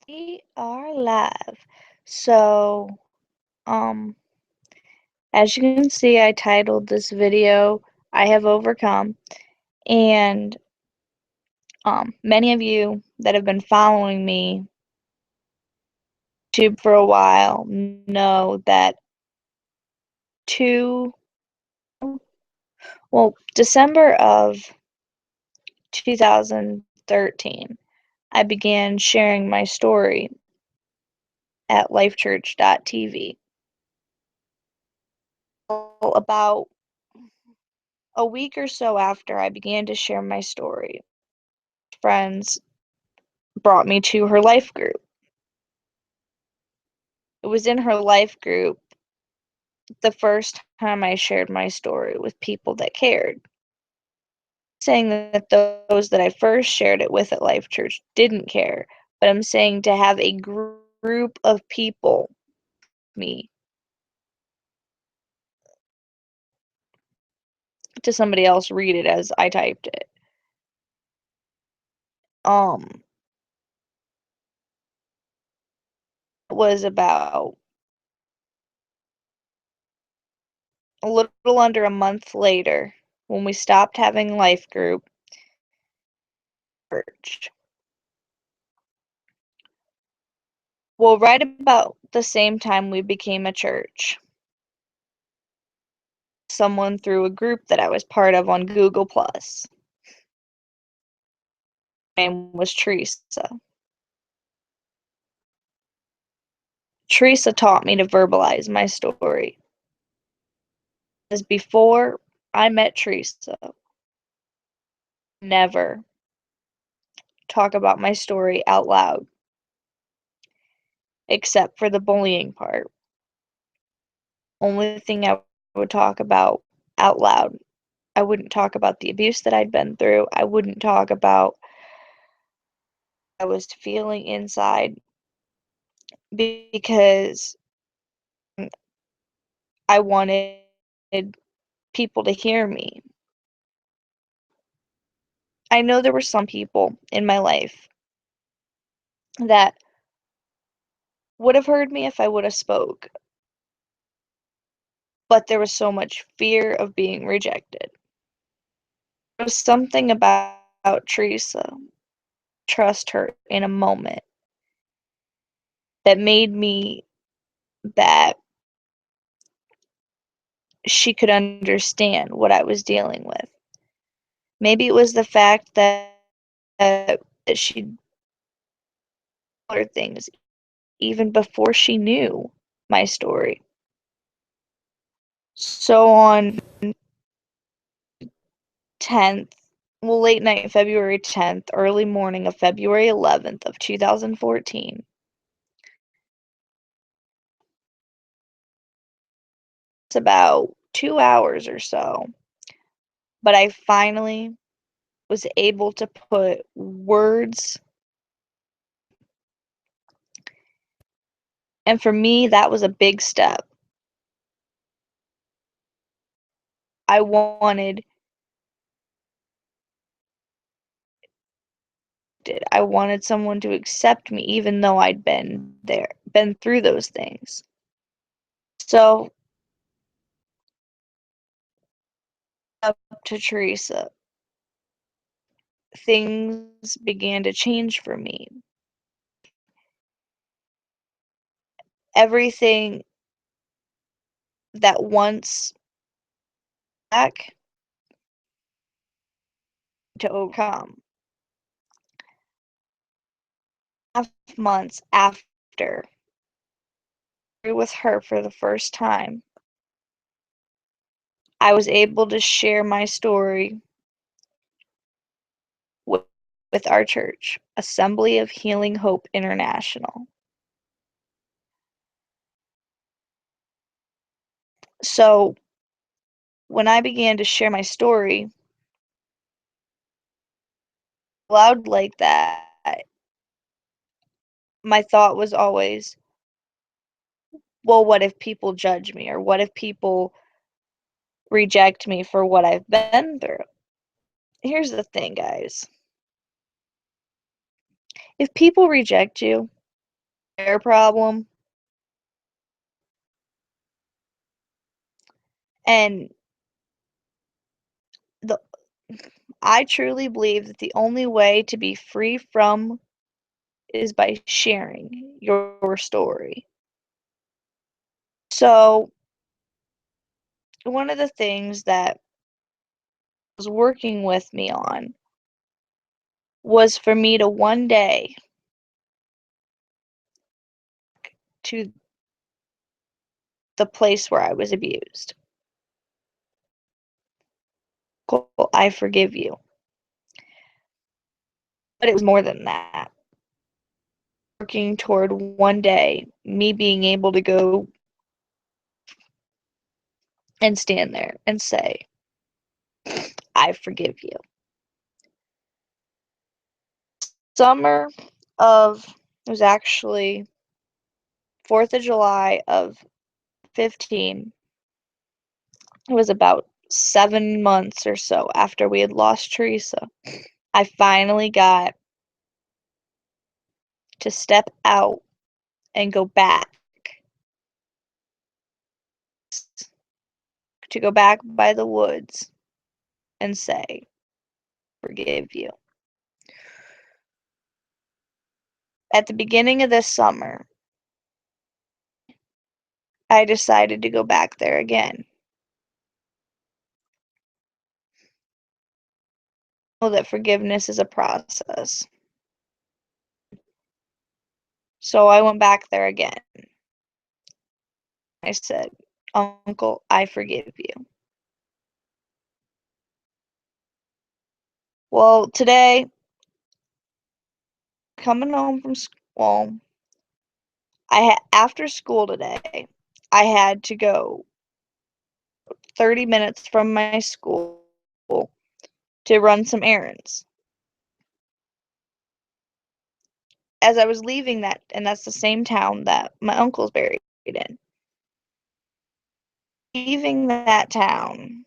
We are live. So, um, as you can see, I titled this video, I Have Overcome. And many of you that have been following me YouTube for a while know that two, December of 2013, I began sharing my story at lifechurch.tv. About a week or so after I began to share my story, friends brought me to her life group. It was in her life group the first time I shared my story with people that cared. Saying that those that I first shared it with at Life Church didn't care, but I'm saying to have a group of people me to somebody else read it as I typed it. It was about a little under a month later when we stopped having life group church. Well, right about the same time we became a church, someone through a group that I was part of on Google Plus. Her name was Teresa. Teresa taught me to verbalize my story. As before I met Teresa, never talk about my story out loud, except for the bullying part. Only thing I would talk about out loud. I wouldn't talk about the abuse that I'd been through. I wouldn't talk about what I was feeling inside because I wanted people to hear me. I know there were some people in my life that would have heard me if I would have spoke, but there was so much fear of being rejected. There was something about Teresa, trust her in a moment, that made me that she could understand what I was dealing with. Maybe it was the fact that she told things even before she knew my story. So on 10th, late night February 10th, early morning of February 11th of 2014, it's about 2 hours or so, but I finally was able to put words, and for me, that was a big step. I wanted I wanted someone to accept me even though I'd been through those things. So, up to Teresa, things began to change for me. Everything that once back to overcome. 5 months after with her for the first time, I was able to share my story with, with our church, Assembly of Healing Hope International. So when I began to share my story loud like that, my thought was always, well, what if people judge me? Or what if people reject me for what I've been through? Here's the thing, guys. If people reject you, their problem. And the I truly believe that the only way to be free from is by sharing your story. So, one of the things that was working with me on was for me to one day to the place where I was abused. Cool, I forgive you. But it was more than that. Working toward one day me being able to go and stand there and say, I forgive you. Summer of, it was actually 4th of July of 15. It was about 7 months or so after we had lost Teresa. I finally got to step out and go back, to go back by the woods and say, forgive you. At the beginning of this summer, I decided to go back there again. I know that forgiveness is a process. So I went back there again. I said, Uncle, I forgive you. Well, today, coming home from school, after school today, I had to go 30 minutes from my school to run some errands. As I was leaving that, and that's the same town that my uncle's buried in. Leaving that town,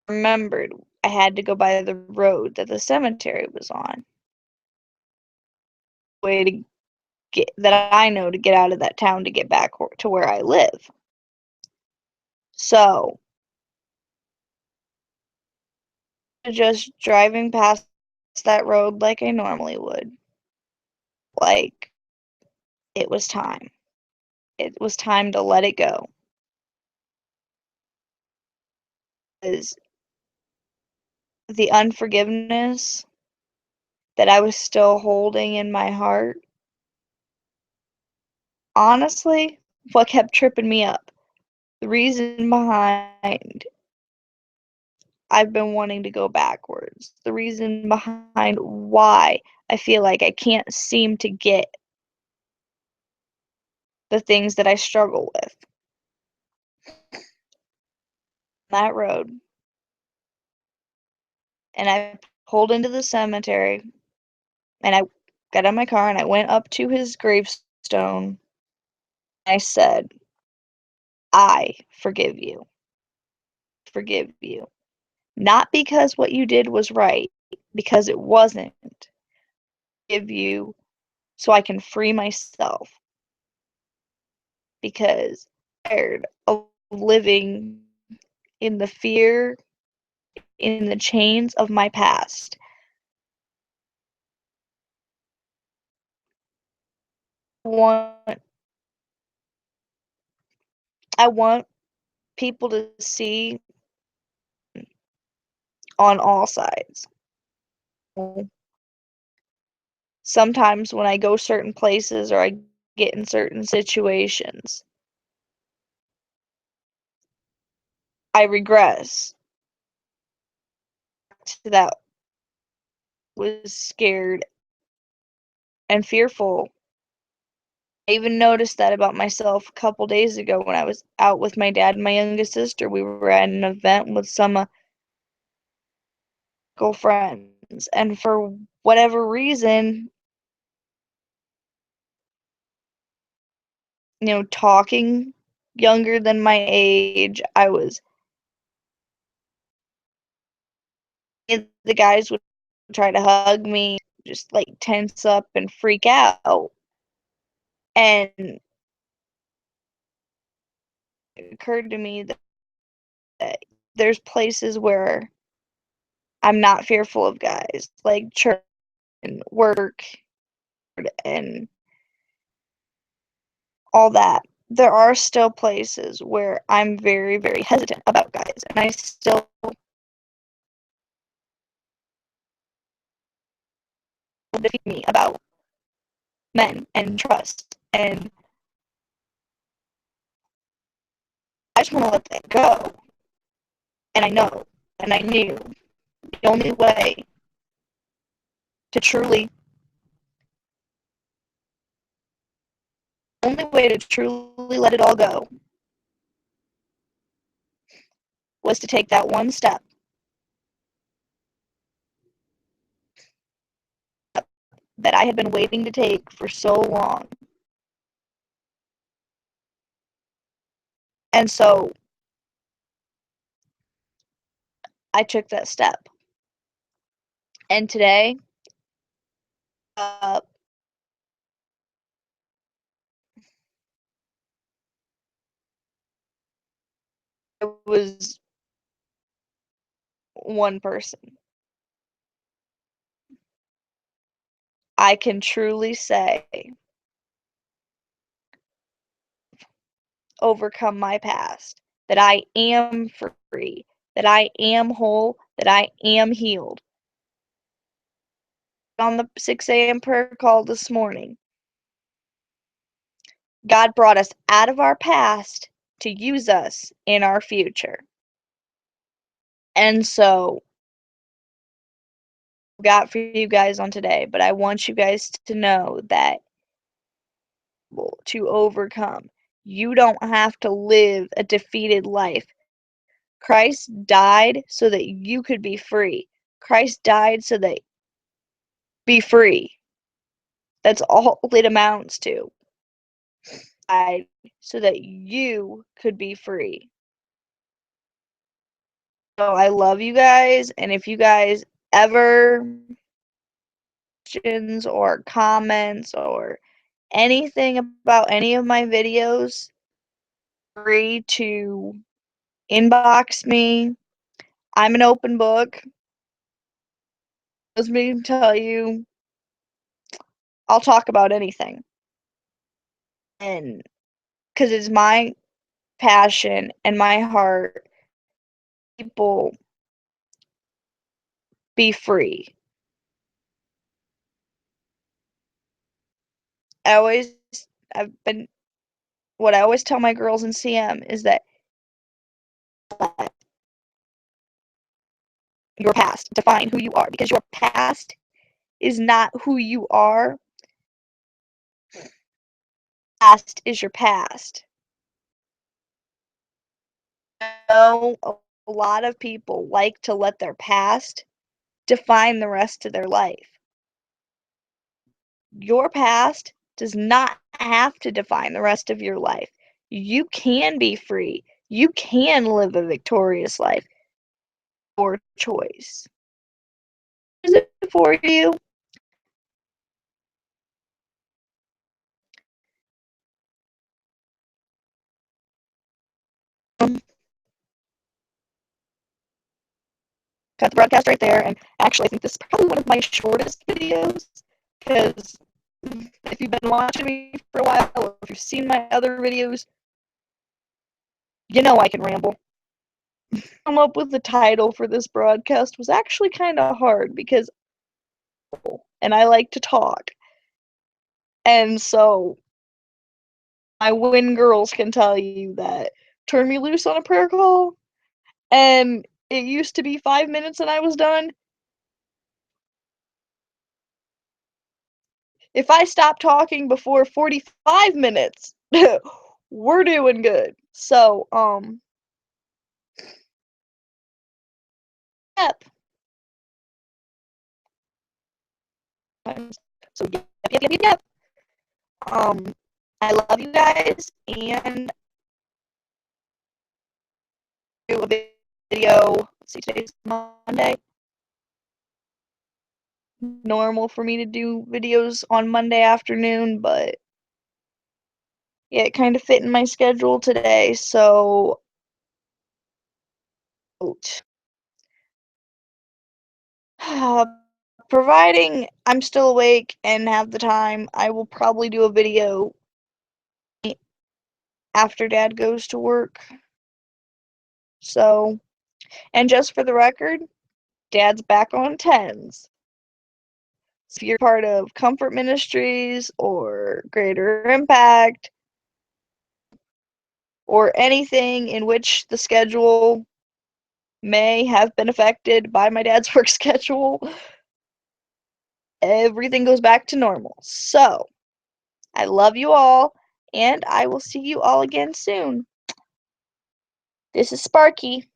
remembered I had to go by the road that the cemetery was on. Way to get that I know to get out of that town to get back to where I live. So, just driving past that road like I normally would, like it was time. It was time to let it go. Because the unforgiveness that I was still holding in my heart, honestly, what kept tripping me up. The reason behind I've been wanting to go backwards. The reason behind why I feel like I can't seem to get the things that I struggle with. That road. And I pulled into the cemetery and I got in my car and I went up to his gravestone. I said, I forgive you. Forgive you. Not because what you did was right, because it wasn't. Forgive you so I can free myself. Because I'm tired of living in the fear, in the chains of my past. want I want people to see on all sides. Sometimes when I go certain places or I get in certain situations, I regress to that was scared and fearful. I even noticed that about myself a couple days ago when I was out with my dad and my youngest sister. We were at an event with some friends, and for whatever reason, talking younger than my age, the guys would try to hug me, just like tense up and freak out. And it occurred to me that there's places where I'm not fearful of guys, like church and work and all that. There are still places where I'm very, very hesitant about guys, and I still defeat me about men and trust. And I just want to let that go. And I know, and I knew the only way to truly, let it all go was to take that one step that I had been waiting to take for so long. And so I took that step. And today, uh, it was one person. I can truly say, overcome my past, that I am free, that I am whole, that I am healed. On the 6 a.m. prayer call this morning, God brought us out of our past to use us in our future. And so, got for you guys on today, but I want you guys to know that to overcome, you don't have to live a defeated life. Christ died so that you could be free. Christ died so that be free. That's all it amounts to. Died so that you could be free. So I love you guys, and if you guys ever questions or comments or anything about any of my videos, free to inbox me. I'm an open book. As me tell you, I'll talk about anything. And because it's my passion and my heart, people be free. I always, I've been, what I always tell my girls in CM is that your past define who you are, because your past is not who you are. Past is your past. know a lot of people like to let their past define the rest of their life. Your past does not have to define the rest of your life. You can be free. You can live a victorious life. Your choice. Is it for you? Got the broadcast right there, and actually I think this is probably one of my shortest videos, because if you've been watching me for a while, or if you've seen my other videos, you know I can ramble. Come up with the title for this broadcast was actually kind of hard, because and I like to talk. And so my win girls can tell you that turn me loose on a prayer call, and it used to be 5 minutes and I was done. If I stop talking before 45 minutes, we're doing good. So, yep. So, yep. I love you guys, and do a video. Let's see, today's Monday. normal for me to do videos on Monday afternoon, but yeah, it kind of fit in my schedule today, so providing I'm still awake and have the time, I will probably do a video after Dad goes to work. So, and just for the record, Dad's back on tens. So if you're part of Comfort Ministries or Greater Impact or anything in which the schedule may have been affected by my dad's work schedule, everything goes back to normal. So, I love you all, and I will see you all again soon. This is Sparky.